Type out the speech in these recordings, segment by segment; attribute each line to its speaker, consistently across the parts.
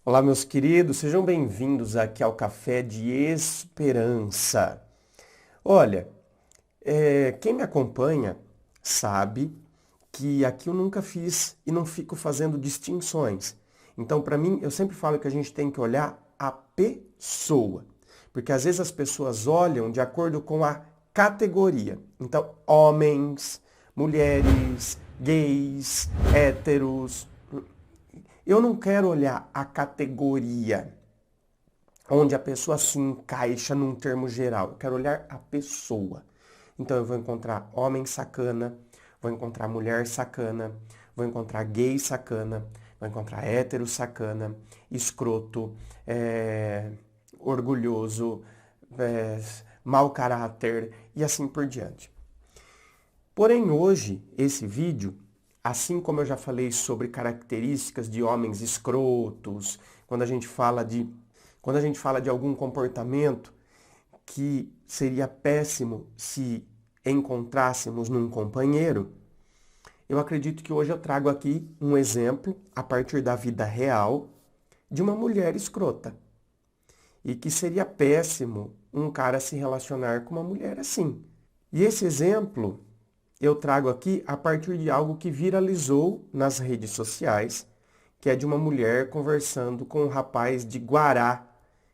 Speaker 1: Olá, meus queridos, sejam bem-vindos aqui ao Café de Esperança. Olha, quem me acompanha sabe que aqui eu nunca fiz e não fico fazendo distinções. Então, para mim, eu sempre falo que a gente tem que olhar a pessoa, porque às vezes as pessoas olham de acordo com a categoria. Então, homens, mulheres, gays, héteros. Eu não quero olhar a categoria onde a pessoa se encaixa num termo geral. Eu quero olhar a pessoa. Então eu vou encontrar homem sacana, vou encontrar mulher sacana, vou encontrar gay sacana, vou encontrar hétero sacana, escroto, orgulhoso, mau caráter e assim por diante. Porém, hoje, esse vídeo, assim como eu já falei sobre características de homens escrotos, quando a gente fala de algum comportamento que seria péssimo se encontrássemos num companheiro, eu acredito que hoje eu trago aqui um exemplo, a partir da vida real, de uma mulher escrota. E que seria péssimo um cara se relacionar com uma mulher assim. E esse exemplo eu trago aqui a partir de algo que viralizou nas redes sociais, que é de uma mulher conversando com um rapaz de Guará,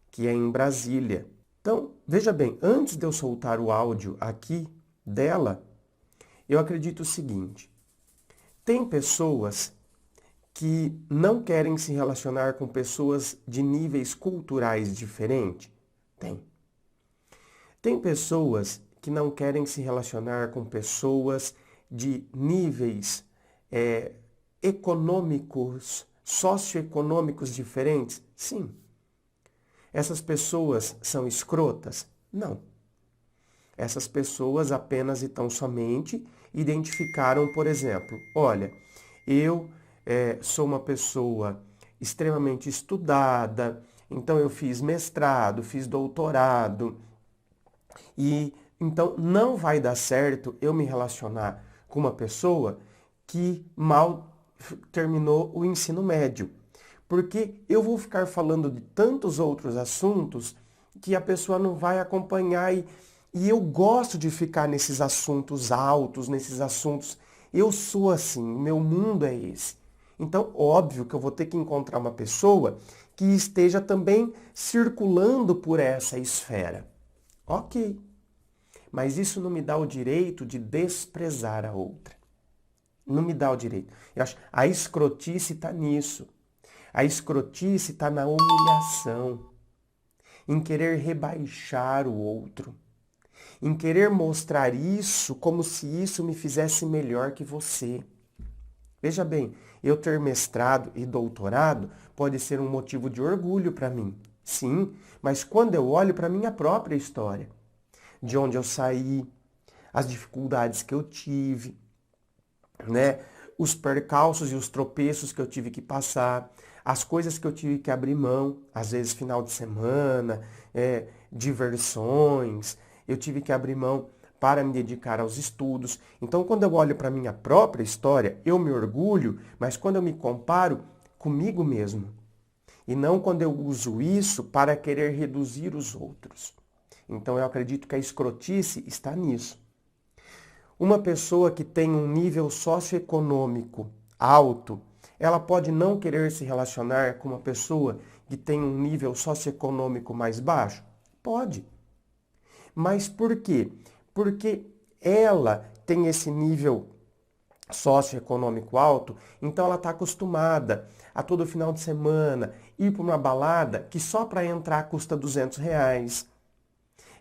Speaker 1: que é em Brasília. Então, veja bem, antes de eu soltar o áudio aqui dela, eu acredito o seguinte: tem pessoas que não querem se relacionar com pessoas de níveis culturais diferentes? Tem. Tem pessoas que não querem se relacionar com pessoas de níveis econômicos, socioeconômicos diferentes? Sim. Essas pessoas são escrotas? Não. Essas pessoas apenas e tão somente identificaram, por exemplo, olha, eu sou uma pessoa extremamente estudada, então eu fiz mestrado, fiz doutorado, e então não vai dar certo eu me relacionar com uma pessoa que mal terminou o ensino médio. Porque eu vou ficar falando de tantos outros assuntos que a pessoa não vai acompanhar e eu gosto de ficar nesses assuntos altos, nesses assuntos. Eu sou assim, meu mundo é esse. Então, óbvio que eu vou ter que encontrar uma pessoa que esteja também circulando por essa esfera. Ok. Mas isso não me dá o direito de desprezar a outra. Não me dá o direito. Eu acho, a escrotice está nisso. A escrotice está na humilhação, em querer rebaixar o outro, em querer mostrar isso como se isso me fizesse melhor que você. Veja bem, eu ter mestrado e doutorado pode ser um motivo de orgulho para mim. Sim, mas quando eu olho para a minha própria história, de onde eu saí, as dificuldades que eu tive, né? Os percalços e os tropeços que eu tive que passar, as coisas que eu tive que abrir mão, às vezes final de semana, diversões, eu tive que abrir mão para me dedicar aos estudos. Então, quando eu olho para a minha própria história, eu me orgulho, mas quando eu me comparo comigo mesmo. E não quando eu uso isso para querer reduzir os outros. Então, eu acredito que a escrotice está nisso. Uma pessoa que tem um nível socioeconômico alto, ela pode não querer se relacionar com uma pessoa que tem um nível socioeconômico mais baixo? Pode. Mas por quê? Porque ela tem esse nível socioeconômico alto, então ela está acostumada a todo final de semana ir para uma balada que só para entrar custa R$ 200.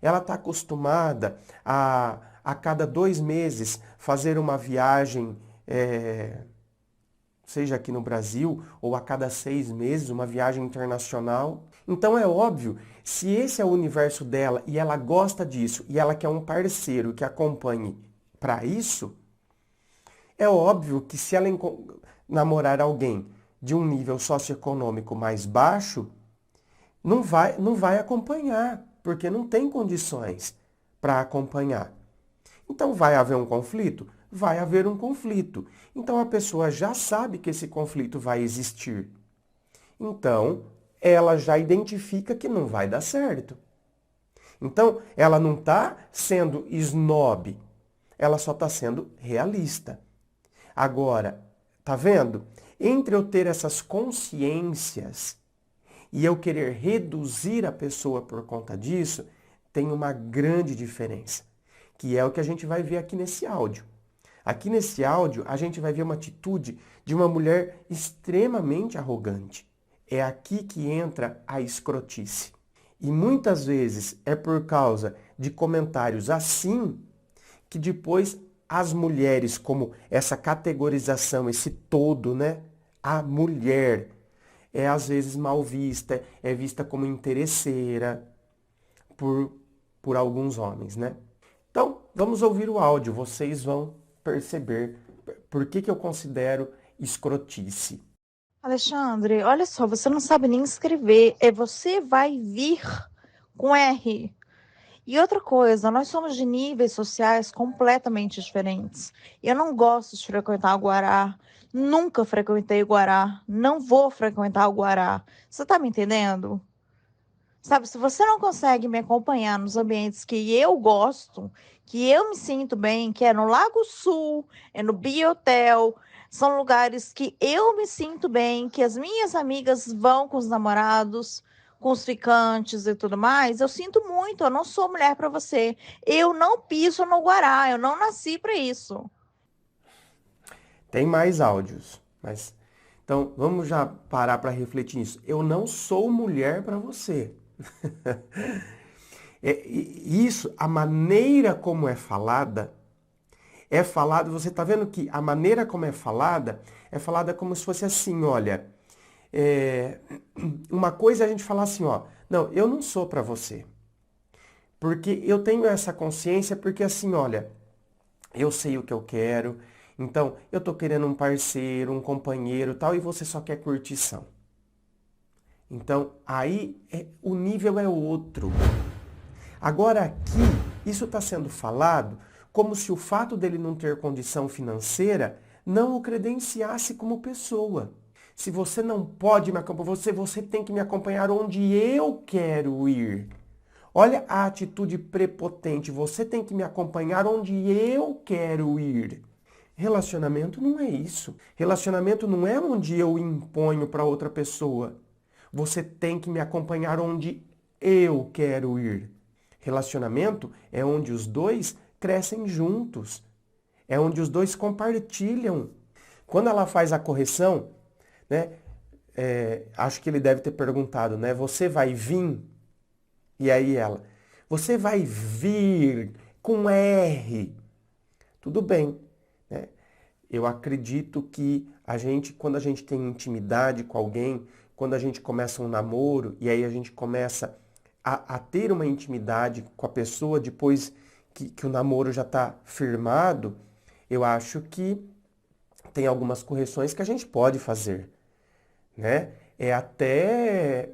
Speaker 1: Ela está acostumada a cada 2 meses fazer uma viagem, seja aqui no Brasil, ou a cada 6 meses, uma viagem internacional. Então é óbvio, se esse é o universo dela e ela gosta disso, e ela quer um parceiro que acompanhe para isso, é óbvio que se ela namorar alguém de um nível socioeconômico mais baixo, não vai acompanhar, porque não tem condições para acompanhar. Então vai haver um conflito? Vai haver um conflito. Então a pessoa já sabe que esse conflito vai existir. Então, ela já identifica que não vai dar certo. Então, ela não está sendo snob, ela só está sendo realista. Agora, tá vendo? Entre eu ter essas consciências e eu querer reduzir a pessoa por conta disso, tem uma grande diferença, que é o que a gente vai ver aqui nesse áudio. Aqui nesse áudio, a gente vai ver uma atitude de uma mulher extremamente arrogante. É aqui que entra a escrotice. E muitas vezes é por causa de comentários assim que depois as mulheres, como essa categorização, esse todo, né? A mulher é às vezes mal vista, é vista como interesseira por alguns homens, né? Então, vamos ouvir o áudio, vocês vão perceber por que eu considero escrotice.
Speaker 2: Alexandre, olha só, você não sabe nem escrever. É você vai vir com R. E outra coisa, nós somos de níveis sociais completamente diferentes. Eu não gosto de frequentar o Guará. Nunca frequentei o Guará. Não vou frequentar o Guará. Você tá me entendendo? Sabe, se você não consegue me acompanhar nos ambientes que eu gosto, que eu me sinto bem, que é no Lago Sul, é no Biotel, são lugares que eu me sinto bem, que as minhas amigas vão com os namorados, com os ficantes e tudo mais, eu sinto muito, eu não sou mulher para você. Eu não piso no Guará, eu não nasci para isso.
Speaker 1: Tem mais áudios, mas então vamos já parar para refletir nisso. Eu não sou mulher para você. Isso, a maneira como é falada, você está vendo que a maneira como é falada como se fosse assim, olha, uma coisa é a gente falar assim, ó, não, eu não sou para você. Porque eu tenho essa consciência, porque assim, olha, eu sei o que eu quero, então eu tô querendo um parceiro, um companheiro, tal, e você só quer curtição. Então, aí o nível é outro. Agora aqui, isso está sendo falado como se o fato dele não ter condição financeira não o credenciasse como pessoa. Se você não pode me acompanhar, você tem que me acompanhar onde eu quero ir. Olha a atitude prepotente, você tem que me acompanhar onde eu quero ir. Relacionamento não é isso. Relacionamento não é onde eu imponho para outra pessoa. Você tem que me acompanhar onde eu quero ir. Relacionamento é onde os dois crescem juntos. É onde os dois compartilham. Quando ela faz a correção, né? Acho que ele deve ter perguntado, né? Você vai vir? E aí ela, você vai vir com R. Tudo bem, né? Eu acredito que quando a gente tem intimidade com alguém, quando a gente começa um namoro e aí a gente começa a ter uma intimidade com a pessoa depois que o namoro já está firmado, eu acho que tem algumas correções que a gente pode fazer, né? É até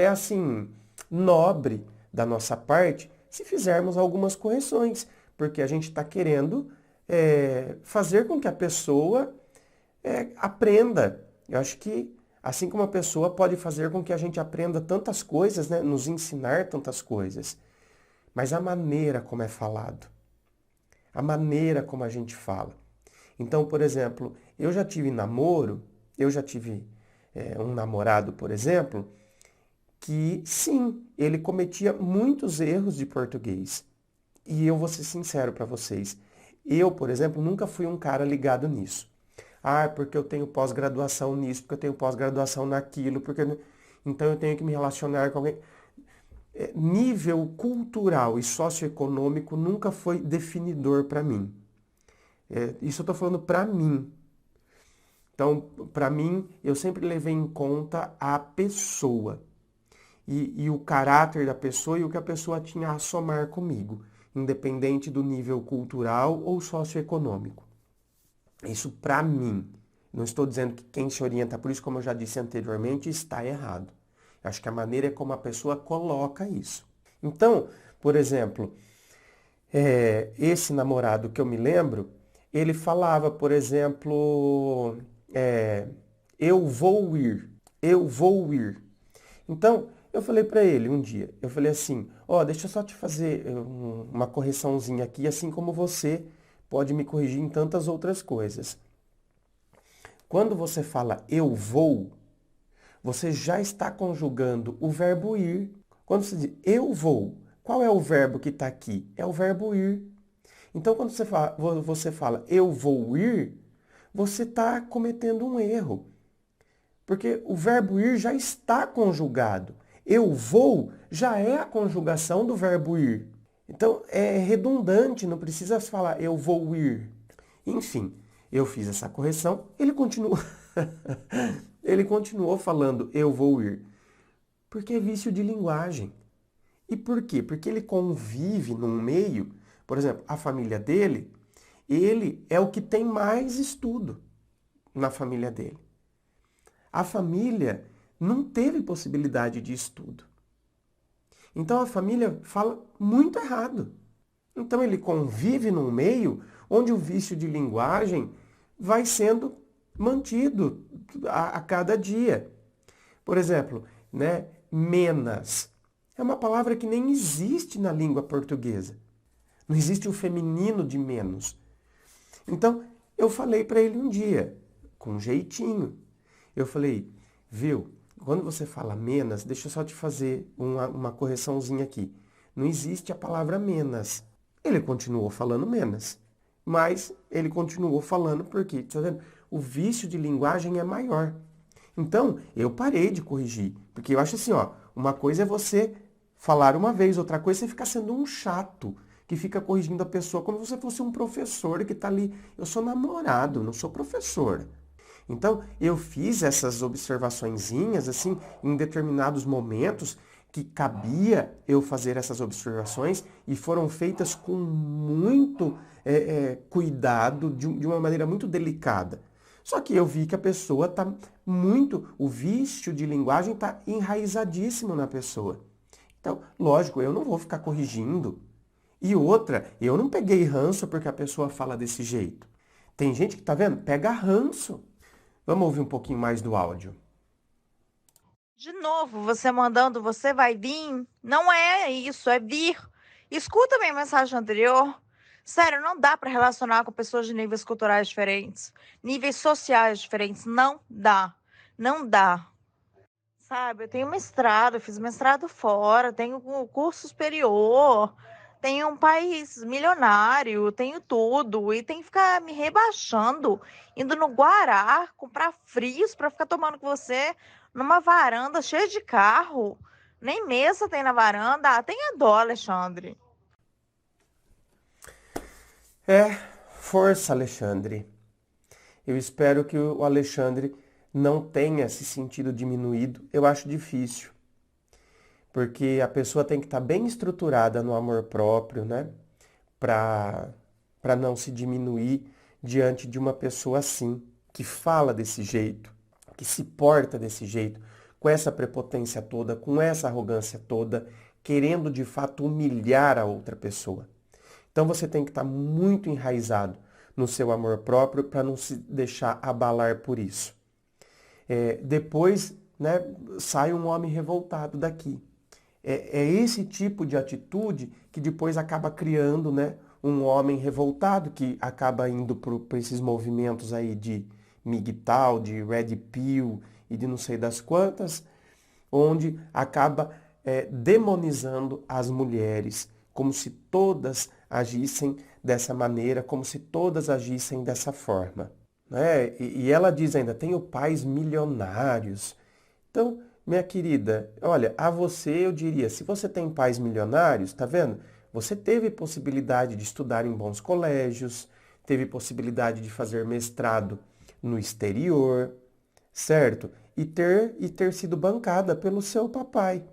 Speaker 1: assim nobre da nossa parte se fizermos algumas correções, porque a gente está querendo fazer com que a pessoa aprenda. Eu acho que assim como a pessoa pode fazer com que a gente aprenda tantas coisas, né? Nos ensinar tantas coisas, mas a maneira como é falado, a maneira como a gente fala. Então, por exemplo, eu já tive namoro, eu já tive um namorado, por exemplo, que sim, ele cometia muitos erros de português. E eu vou ser sincero para vocês. Eu, por exemplo, nunca fui um cara ligado nisso. Ah, porque eu tenho pós-graduação nisso, porque eu tenho pós-graduação naquilo, então eu tenho que me relacionar com alguém. Nível cultural e socioeconômico nunca foi definidor para mim. Isso eu estou falando para mim. Então, para mim, eu sempre levei em conta a pessoa e o caráter da pessoa e o que a pessoa tinha a somar comigo, independente do nível cultural ou socioeconômico. Isso para mim. Não estou dizendo que quem se orienta por isso, como eu já disse anteriormente, está errado. Acho que a maneira é como a pessoa coloca isso. Então, por exemplo, esse namorado que eu me lembro, ele falava, por exemplo, eu vou ir. Eu vou ir. Então, eu falei para ele um dia, eu falei assim, ó, deixa eu só te fazer uma correçãozinha aqui, assim como você pode me corrigir em tantas outras coisas. Quando você fala eu vou, você já está conjugando o verbo ir. Quando você diz eu vou, qual é o verbo que está aqui? É o verbo ir. Então, quando você fala eu vou ir, você está cometendo um erro. Porque o verbo ir já está conjugado. Eu vou já é a conjugação do verbo ir. Então, é redundante, não precisa falar eu vou ir. Enfim, eu fiz essa correção, ele continuou, ele continuou falando eu vou ir. Porque é vício de linguagem. E por quê? Porque ele convive num meio, por exemplo, a família dele, ele é o que tem mais estudo na família dele. A família não teve possibilidade de estudo. Então a família fala muito errado. Então ele convive num meio onde o vício de linguagem vai sendo mantido a cada dia. Por exemplo, né, menas. É uma palavra que nem existe na língua portuguesa. Não existe o feminino de menos. Então, eu falei para ele um dia, com um jeitinho. Eu falei, viu, quando você fala menos, deixa eu só te fazer uma correçãozinha aqui. Não existe a palavra menos. Ele continuou falando menos. Mas ele continuou falando porque, tá vendo? O vício de linguagem é maior. Então, eu parei de corrigir. Porque eu acho assim, ó, uma coisa é você falar uma vez, outra coisa é você ficar sendo um chato, que fica corrigindo a pessoa como se você fosse um professor que está ali. Eu sou namorado, não sou professor. Então, eu fiz essas observaçõezinhas, assim, em determinados momentos que cabia eu fazer essas observações e foram feitas com muito cuidado, de uma maneira muito delicada. Só que eu vi que a pessoa está o vício de linguagem está enraizadíssimo na pessoa. Então, lógico, eu não vou ficar corrigindo. E outra, eu não peguei ranço porque a pessoa fala desse jeito. Tem gente que, tá vendo? Pega ranço. Vamos ouvir um pouquinho mais do áudio.
Speaker 2: De novo, você mandando, você vai vir? Não é isso, é vir. Escuta minha mensagem anterior. Sério, não dá para relacionar com pessoas de níveis culturais diferentes, níveis sociais diferentes. Não dá. Não dá. Sabe, eu tenho mestrado, eu fiz mestrado fora, tenho curso superior, tenho um país milionário, tenho tudo, e tem que ficar me rebaixando, indo no Guará, comprar frios para ficar tomando com você numa varanda cheia de carro. Nem mesa tem na varanda. Ah, tenha dó, Alexandre.
Speaker 1: Força, Alexandre. Eu espero que o Alexandre não tenha se sentido diminuído. Eu acho difícil, porque a pessoa tem que estar bem estruturada no amor próprio, né? Para não se diminuir diante de uma pessoa assim, que fala desse jeito, que se porta desse jeito, com essa prepotência toda, com essa arrogância toda, querendo de fato humilhar a outra pessoa. Então você tem que estar muito enraizado no seu amor próprio para não se deixar abalar por isso. Depois, né, sai um homem revoltado daqui. É esse tipo de atitude que depois acaba criando, né, um homem revoltado que acaba indo para esses movimentos aí de MGTOW, de Red Pill e de não sei das quantas, onde acaba demonizando as mulheres, como se todas agissem dessa maneira, como se todas agissem dessa forma. Né? E ela diz ainda, tenho pais milionários. Então, minha querida, olha, a você eu diria, se você tem pais milionários, tá vendo? Você teve possibilidade de estudar em bons colégios, teve possibilidade de fazer mestrado no exterior, certo? E ter sido bancada pelo seu papai.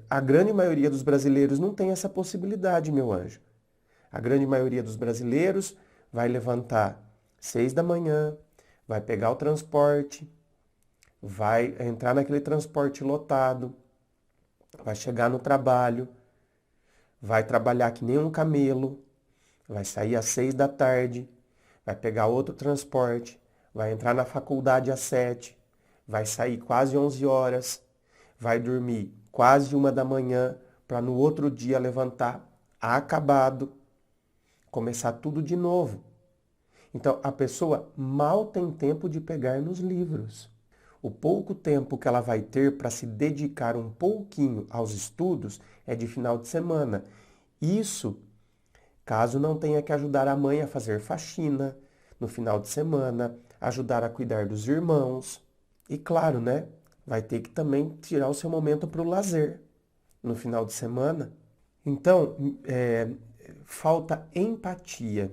Speaker 1: A grande maioria dos brasileiros não tem essa possibilidade, meu anjo. A grande maioria dos brasileiros vai levantar 6 da manhã, vai pegar o transporte, vai entrar naquele transporte lotado, vai chegar no trabalho, vai trabalhar que nem um camelo, vai sair às 6 da tarde, vai pegar outro transporte, vai entrar na faculdade às 7, vai sair quase 11 horas, vai dormir quase 1 da manhã, para no outro dia levantar acabado, começar tudo de novo. Então, a pessoa mal tem tempo de pegar nos livros. O pouco tempo que ela vai ter para se dedicar um pouquinho aos estudos é de final de semana. Isso, caso não tenha que ajudar a mãe a fazer faxina no final de semana, ajudar a cuidar dos irmãos. E claro, né? Vai ter que também tirar o seu momento para o lazer no final de semana. Então, falta empatia.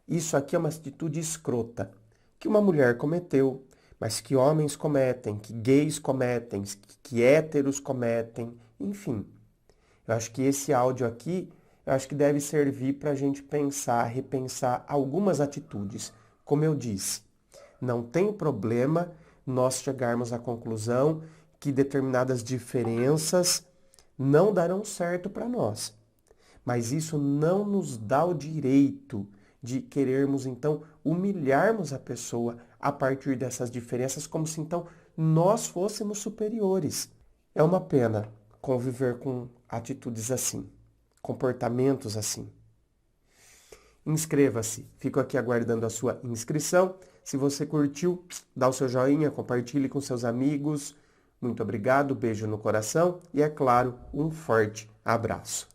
Speaker 1: Isso aqui é uma atitude escrota que uma mulher cometeu, mas que homens cometem, que gays cometem, que héteros cometem, enfim. Eu acho que esse áudio aqui, eu acho que deve servir para a gente pensar, repensar algumas atitudes. Como eu disse, não tem problema nós chegarmos à conclusão que determinadas diferenças não darão certo para nós. Mas isso não nos dá o direito de querermos, então, humilharmos a pessoa a partir dessas diferenças, como se, então, nós fôssemos superiores. É uma pena conviver com atitudes assim, comportamentos assim. Inscreva-se. Fico aqui aguardando a sua inscrição. Se você curtiu, dá o seu joinha, compartilhe com seus amigos. Muito obrigado, beijo no coração e, é claro, um forte abraço.